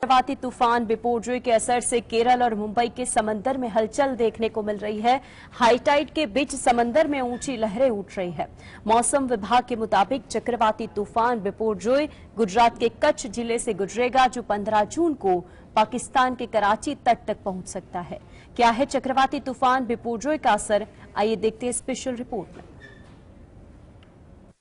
चक्रवाती तूफान बिपोरजॉय के असर से केरल और मुंबई के समंदर में हलचल देखने को मिल रही है। हाई टाइड के बीच समंदर में ऊंची लहरें उठ रही है। मौसम विभाग के मुताबिक चक्रवाती तूफान बिपोरजॉय गुजरात के कच्छ जिले से गुजरेगा, जो 15 जून को पाकिस्तान के कराची तट तक पहुंच सकता है। क्या है चक्रवाती तूफान बिपोरजॉय का असर, आइए देखते हैं स्पेशल रिपोर्ट में।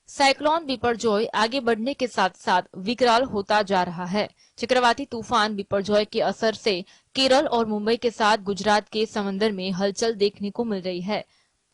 साइक्लोन बिपरजॉय आगे बढ़ने के साथ साथ विकराल होता जा रहा है। चक्रवाती तूफान बिपरजॉय के असर से केरल और मुंबई के साथ गुजरात के समंदर में हलचल देखने को मिल रही है।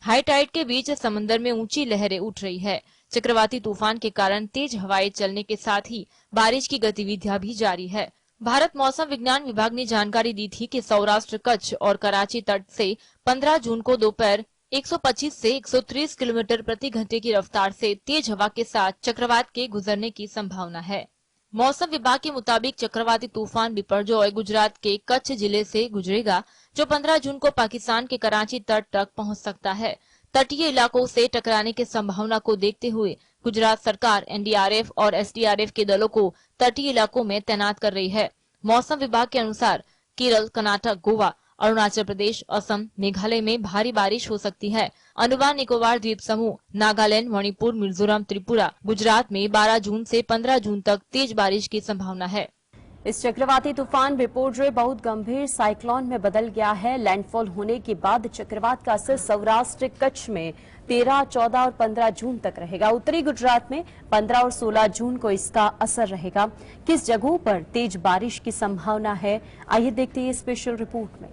हाई टाइड के बीच समंदर में ऊंची लहरें उठ रही है। चक्रवाती तूफान के कारण तेज हवाएं चलने के साथ ही बारिश की गतिविधियां भी जारी है। भारत मौसम विज्ञान विभाग ने जानकारी दी थी कि सौराष्ट्र, कच्छ और कराची तट से 15 जून को दोपहर 125 से 130 किलोमीटर प्रति घंटे की रफ्तार से तेज हवा के साथ चक्रवात के गुजरने की संभावना है। मौसम विभाग के मुताबिक चक्रवाती तूफान बिपरजॉय गुजरात के कच्छ जिले से गुजरेगा, जो 15 जून को पाकिस्तान के कराची तट तक पहुंच सकता है। तटीय इलाकों से टकराने की संभावना को देखते हुए गुजरात सरकार एनडीआरएफ और एसडीआरएफ के दलों को तटीय इलाकों में तैनात कर रही है। मौसम विभाग के अनुसार केरल, कर्नाटक, गोवा, अरुणाचल प्रदेश, असम, मेघालय में भारी बारिश हो सकती है। अंडमान निकोबार द्वीप समूह, नागालैंड, मणिपुर, मिजोरम, त्रिपुरा, गुजरात में 12 जून से 15 जून तक तेज बारिश की संभावना है। इस चक्रवाती तूफान बिपोरजॉय बहुत गंभीर साइक्लोन में बदल गया है। लैंडफॉल होने के बाद चक्रवात का असर सौराष्ट्र, कच्छ में 13, 14 और 15 जून तक रहेगा। उत्तरी गुजरात में 15 और 16 जून को इसका असर रहेगा। किस जगहों पर तेज बारिश की संभावना है, आइए देखते हैं स्पेशल रिपोर्ट में।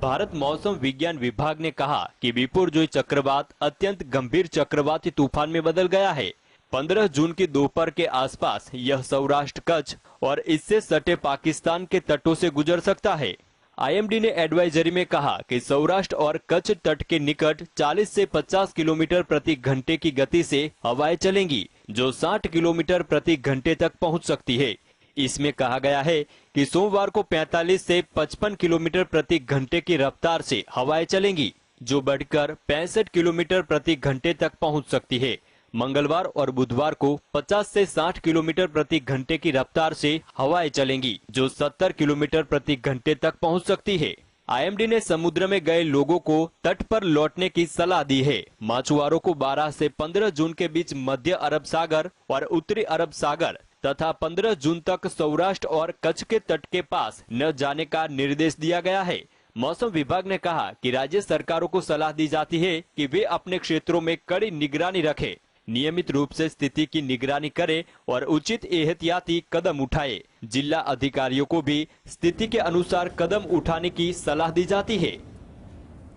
भारत मौसम विज्ञान विभाग ने कहा कि बिपोरजॉय चक्रवात अत्यंत गंभीर चक्रवाती तूफान में बदल गया है। 15 जून की दोपहर के आसपास यह सौराष्ट्र, कच्छ और इससे सटे पाकिस्तान के तटों से गुजर सकता है। आईएमडी ने एडवाइजरी में कहा कि सौराष्ट्र और कच्छ तट के निकट 40 से 50 किलोमीटर प्रति घंटे की गति से हवाएं चलेंगी, जो 60 किलोमीटर प्रति घंटे तक पहुंच सकती है। इसमें कहा गया है कि सोमवार को 45 से 55 किलोमीटर प्रति घंटे की रफ्तार से हवाएं चलेंगी, जो बढ़कर 65 किलोमीटर प्रति घंटे तक पहुंच सकती है। मंगलवार और बुधवार को 50 से 60 किलोमीटर प्रति घंटे की रफ्तार से हवाएं चलेंगी, जो 70 किलोमीटर प्रति घंटे तक पहुंच सकती है। आईएमडी ने समुद्र में गए लोगों को तट पर लौटने की सलाह दी है। मछुआरों को 12 से 15 जून के बीच मध्य अरब सागर और उत्तरी अरब सागर तथा 15 जून तक सौराष्ट्र और कच्छ के तट के पास न जाने का निर्देश दिया गया है। मौसम विभाग ने कहा कि राज्य सरकारों को सलाह दी जाती है कि वे अपने क्षेत्रों में कड़ी निगरानी रखें, नियमित रूप से स्थिति की निगरानी करें और उचित एहतियाती कदम उठाए। जिला अधिकारियों को भी स्थिति के अनुसार कदम उठाने की सलाह दी जाती है।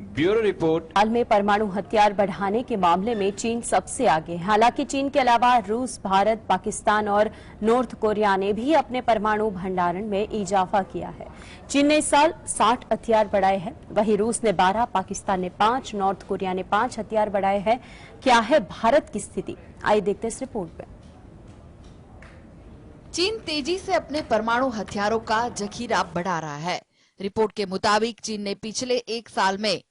Bureau report. हाल में परमाणु हथियार बढ़ाने के मामले में चीन सबसे आगे है। हालांकि चीन के अलावा रूस, भारत, पाकिस्तान और नॉर्थ कोरिया ने भी अपने परमाणु भंडारण में इजाफा किया है। चीन ने इस साल 60 हथियार बढ़ाए हैं, वहीं रूस ने 12, पाकिस्तान ने 5, नॉर्थ कोरिया ने 5 हथियार बढ़ाए हैं। क्या है भारत की स्थिति, आइए देखते हैं इस रिपोर्ट में। चीन तेजी से अपने परमाणु हथियारों का जखीरा बढ़ा रहा है। रिपोर्ट के मुताबिक चीन ने पिछले एक साल में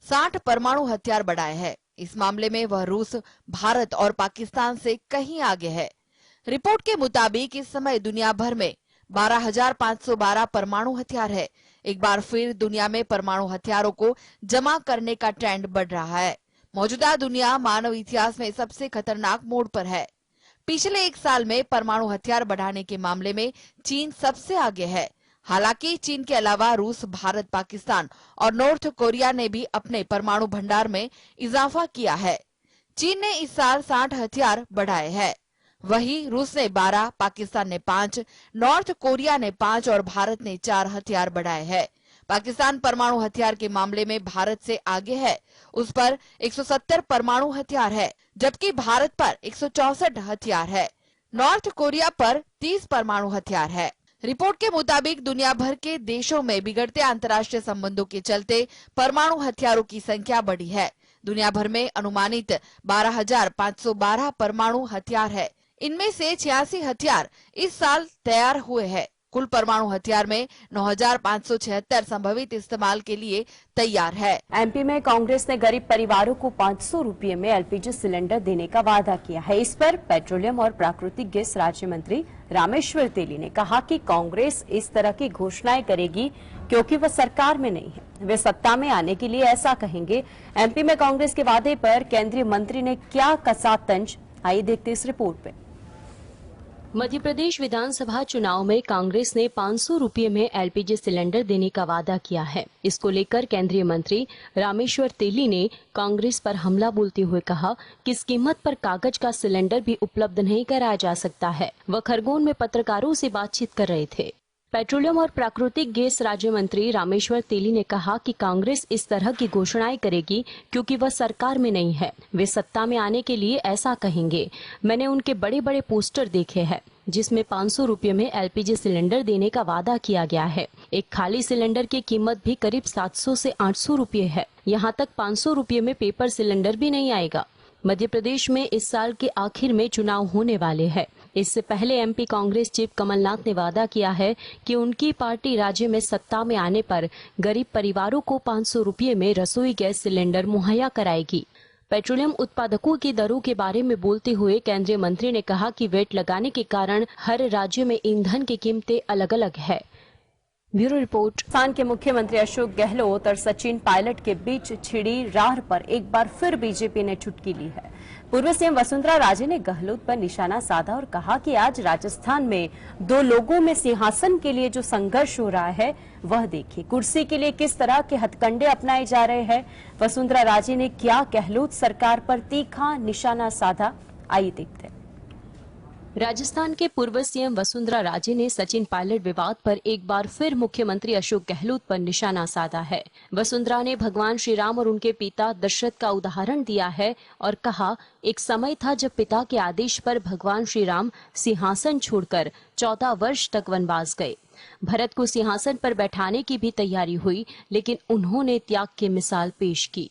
60 परमाणु हथियार बढ़ाए हैं। इस मामले में वह रूस, भारत और पाकिस्तान से कहीं आगे है। रिपोर्ट के मुताबिक इस समय दुनिया भर में 12,512 परमाणु हथियार है। एक बार फिर दुनिया में परमाणु हथियारों को जमा करने का ट्रेंड बढ़ रहा है। मौजूदा दुनिया मानव इतिहास में सबसे खतरनाक मोड़ पर है। पिछले एक साल में परमाणु हथियार बढ़ाने के मामले में चीन सबसे आगे है। हालांकि चीन के अलावा रूस, भारत, पाकिस्तान और नॉर्थ कोरिया ने भी अपने परमाणु भंडार में इजाफा किया है। चीन ने इस साल 60 हथियार बढ़ाए हैं। वहीं रूस ने 12, पाकिस्तान ने 5, नॉर्थ कोरिया ने 5 और भारत ने 4 हथियार बढ़ाए हैं। पाकिस्तान परमाणु हथियार के मामले में भारत से आगे है। उस पर 170 परमाणु हथियार है, जबकि भारत पर 164 हथियार है। नॉर्थ कोरिया पर 30 परमाणु हथियार है। रिपोर्ट के मुताबिक दुनिया भर के देशों में बिगड़ते अंतर्राष्ट्रीय संबंधों के चलते परमाणु हथियारों की संख्या बढ़ी है। दुनिया भर में अनुमानित 12,512 परमाणु हथियार है। इनमें से 86 हथियार इस साल तैयार हुए हैं। कुल परमाणु हथियार में 9,576 संभवित इस्तेमाल के लिए तैयार है। एमपी में कांग्रेस ने गरीब परिवारों को 500 रुपये में एलपीजी सिलेंडर देने का वादा किया है। इस पर पेट्रोलियम और प्राकृतिक गैस राज्य मंत्री रामेश्वर तेली ने कहा कि कांग्रेस इस तरह की घोषणाएं करेगी क्योंकि वह सरकार में नहीं है, वे सत्ता में आने के लिए ऐसा कहेंगे। एमपी में कांग्रेस के वादे पर केंद्रीय मंत्री ने क्या कसा तंज, आइए देखते इस रिपोर्ट पे। मध्य प्रदेश विधानसभा चुनाव में कांग्रेस ने 500 रुपये में एलपीजी सिलेंडर देने का वादा किया है। इसको लेकर केंद्रीय मंत्री रामेश्वर तेली ने कांग्रेस पर हमला बोलते हुए कहा कि इस कीमत पर कागज का सिलेंडर भी उपलब्ध नहीं कराया जा सकता है। वह खरगोन में पत्रकारों से बातचीत कर रहे थे। पेट्रोलियम और प्राकृतिक गैस राज्य मंत्री रामेश्वर तेली ने कहा कि कांग्रेस इस तरह की घोषणाएं करेगी क्योंकि वह सरकार में नहीं है, वे सत्ता में आने के लिए ऐसा कहेंगे। मैंने उनके बड़े बड़े पोस्टर देखे हैं जिसमें 500 रुपये में एलपीजी सिलेंडर देने का वादा किया गया है। एक खाली सिलेंडर की कीमत भी करीब 700 से 800 रुपये है। यहाँ तक 500 रुपये में पेपर सिलेंडर भी नहीं आएगा। मध्य प्रदेश में इस साल के आखिर में चुनाव होने वाले हैं। इससे पहले एमपी कांग्रेस चीफ कमलनाथ ने वादा किया है कि उनकी पार्टी राज्य में सत्ता में आने पर गरीब परिवारों को 500 रुपये में रसोई गैस सिलेंडर मुहैया कराएगी। पेट्रोलियम उत्पादकों की दरों के बारे में बोलते हुए केंद्रीय मंत्री ने कहा कि वेट लगाने के कारण हर राज्य में ईंधन की कीमतें अलग अलग है। Bureau report. राजस्थान के मुख्यमंत्री अशोक गहलोत और सचिन पायलट के बीच छिड़ी राह पर एक बार फिर बीजेपी ने चुटकी ली है। पूर्व सीएम वसुंधरा राजे ने गहलोत पर निशाना साधा और कहा कि आज राजस्थान में दो लोगों में सिंहासन के लिए जो संघर्ष हो रहा है वह देखिए, कुर्सी के लिए किस तरह के हथकंडे अपनाए जा रहे हैं। वसुंधरा राजे ने क्या गहलोत सरकार पर तीखा निशाना साधा, आइए देखते हैं। राजस्थान के पूर्व सीएम वसुंधरा राजे ने सचिन पायलट विवाद पर एक बार फिर मुख्यमंत्री अशोक गहलोत पर निशाना साधा है। वसुंधरा ने भगवान श्री राम और उनके पिता दशरथ का उदाहरण दिया है और कहा, एक समय था जब पिता के आदेश पर भगवान श्री राम सिंहासन छोड़कर 14 वर्ष तक वनवास गए। भरत को सिंहासन पर बैठाने की भी तैयारी हुई, लेकिन उन्होंने त्याग की मिसाल पेश की।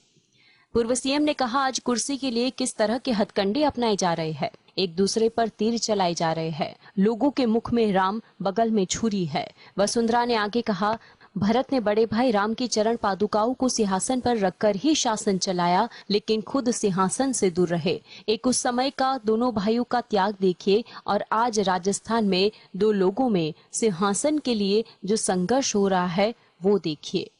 पूर्व सीएम ने कहा, आज कुर्सी के लिए किस तरह के हथकंडे अपनाए जा रहे हैं, एक दूसरे पर तीर चलाए जा रहे हैं। लोगों के मुख में राम, बगल में छुरी है। वसुंधरा ने आगे कहा, भरत ने बड़े भाई राम की चरण पादुकाओं को सिंहासन पर रखकर ही शासन चलाया, लेकिन खुद सिंहासन से दूर रहे। एक उस समय का दोनों भाइयों का त्याग देखिए और आज राजस्थान में दो लोगों में सिंहासन के लिए जो संघर्ष हो रहा है वो देखिए।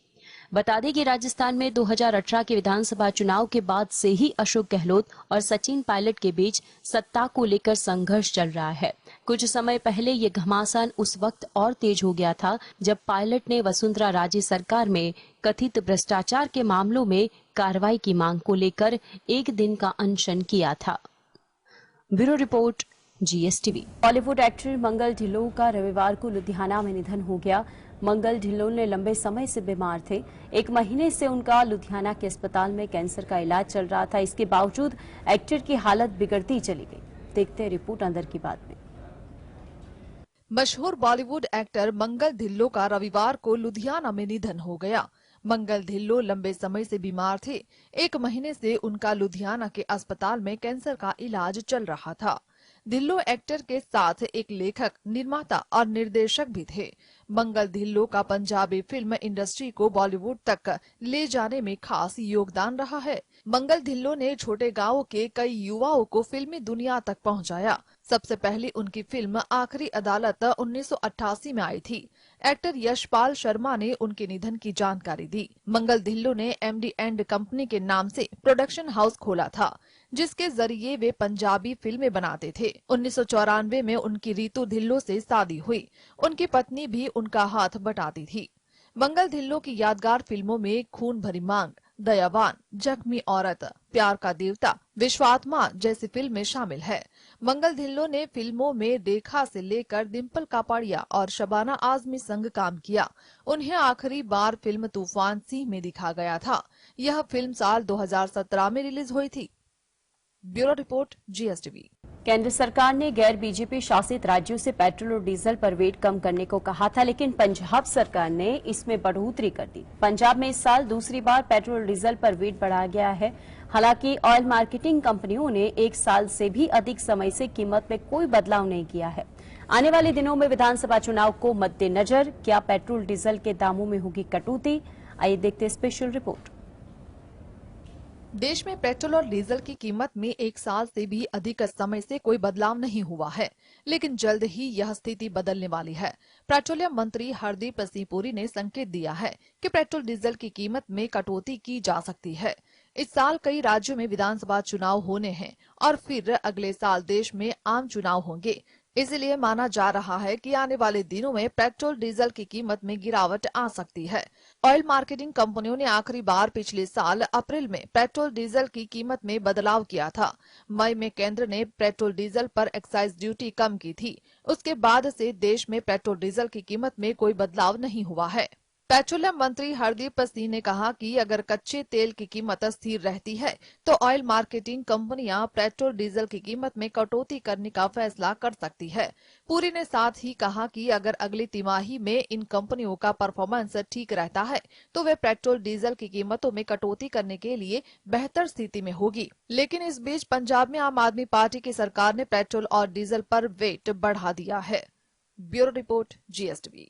बता दें कि राजस्थान में 2018 के विधानसभा चुनाव के बाद से ही अशोक गहलोत और सचिन पायलट के बीच सत्ता को लेकर संघर्ष चल रहा है। कुछ समय पहले ये घमासान उस वक्त और तेज हो गया था जब पायलट ने वसुंधरा राजे सरकार में कथित भ्रष्टाचार के मामलों में कार्रवाई की मांग को लेकर एक दिन का अनशन किया था। Bureau report, GSTV। Bollywood actor Mangal Dhillon का रविवार को लुधियाना में निधन हो गया। मंगल ढिल्लों ने लंबे समय से बीमार थे। 1 महीने से उनका लुधियाना के अस्पताल में कैंसर का इलाज चल रहा था। इसके बावजूद एक्टर की हालत बिगड़ती चली गई। देखते हैं रिपोर्ट अंदर की बात में। मशहूर बॉलीवुड एक्टर मंगल ढिल्लों का रविवार को लुधियाना में निधन हो गया। मंगल ढिल्लों लंबे समय से बीमार थे। 1 महीने से उनका लुधियाना के अस्पताल में कैंसर का इलाज चल रहा था। ढिल्लों एक्टर के साथ एक लेखक, निर्माता और निर्देशक भी थे। मंगल ढिल्लों का पंजाबी फिल्म इंडस्ट्री को बॉलीवुड तक ले जाने में खास योगदान रहा है। मंगल ढिल्लों ने छोटे गांवों के कई युवाओं को फिल्मी दुनिया तक पहुंचाया। सबसे पहली उनकी फिल्म आखिरी अदालत 1988 में आई थी। एक्टर यशपाल शर्मा ने उनके निधन की जानकारी दी। मंगल ढिल्लों ने MD एंड कंपनी के नाम से प्रोडक्शन हाउस खोला था, जिसके जरिए वे पंजाबी फिल्में बनाते थे। 1994 में उनकी रीतू ढिल्लों से शादी हुई। उनकी पत्नी भी उनका हाथ बटाती थी। मंगल ढिल्लों की यादगार फिल्मों में खून भरी मांग, दयावान, जख्मी औरत, प्यार का देवता, विश्वात्मा जैसी फिल्में शामिल है। मंगल ढिल्लों ने फिल्मों में देखा से लेकर डिम्पल कापड़िया और शबाना आजमी संग काम किया। उन्हें आखिरी बार फिल्म तूफान सिंह में दिखा गया था। यह फिल्म साल 2017 में रिलीज हुई थी। Bureau report, GSTV। केंद्र सरकार ने गैर बीजेपी शासित राज्यों से पेट्रोल और डीजल पर वेट कम करने को कहा था, लेकिन पंजाब सरकार ने इसमें बढ़ोतरी कर दी। पंजाब में इस साल दूसरी बार पेट्रोल और डीजल पर वेट बढ़ाया गया है। हालांकि ऑयल मार्केटिंग कंपनियों ने 1 साल से भी अधिक समय से कीमत में कोई बदलाव नहीं किया है। आने वाले दिनों में विधानसभा चुनाव को मद्देनजर क्या पेट्रोल डीजल के दामों में होगी कटौती? आइए देखते हैं स्पेशल रिपोर्ट। देश में पेट्रोल और डीजल की कीमत में एक साल से भी अधिक समय से कोई बदलाव नहीं हुआ है, लेकिन जल्द ही यह स्थिति बदलने वाली है। पेट्रोलियम मंत्री हरदीप सिंह पुरी ने संकेत दिया है कि पेट्रोल डीजल की कीमत में कटौती की जा सकती है। इस साल कई राज्यों में विधानसभा चुनाव होने हैं और फिर अगले साल देश में आम चुनाव होंगे। इसलिए माना जा रहा है कि आने वाले दिनों में पेट्रोल डीजल की कीमत में गिरावट आ सकती है। ऑयल मार्केटिंग कंपनियों ने आखिरी बार पिछले साल अप्रैल में पेट्रोल डीजल की कीमत में बदलाव किया था। मई में केंद्र ने पेट्रोल डीजल पर एक्साइज ड्यूटी कम की थी। उसके बाद से देश में पेट्रोल डीजल की कीमत में कोई बदलाव नहीं हुआ है। पेट्रोलियम मंत्री हरदीप सिंह ने कहा कि अगर कच्चे तेल की कीमत स्थिर रहती है तो ऑयल मार्केटिंग कंपनियां पेट्रोल डीजल की कीमत में कटौती करने का फैसला कर सकती है। पुरी ने साथ ही कहा कि अगर अगली तिमाही में इन कंपनियों का परफॉर्मेंस ठीक रहता है तो वे पेट्रोल डीजल की कीमतों में कटौती करने के लिए बेहतर स्थिति में होगी। लेकिन इस बीच पंजाब में आम आदमी पार्टी की सरकार ने पेट्रोल और डीजल पर वेट बढ़ा दिया है। Bureau report, GSTV।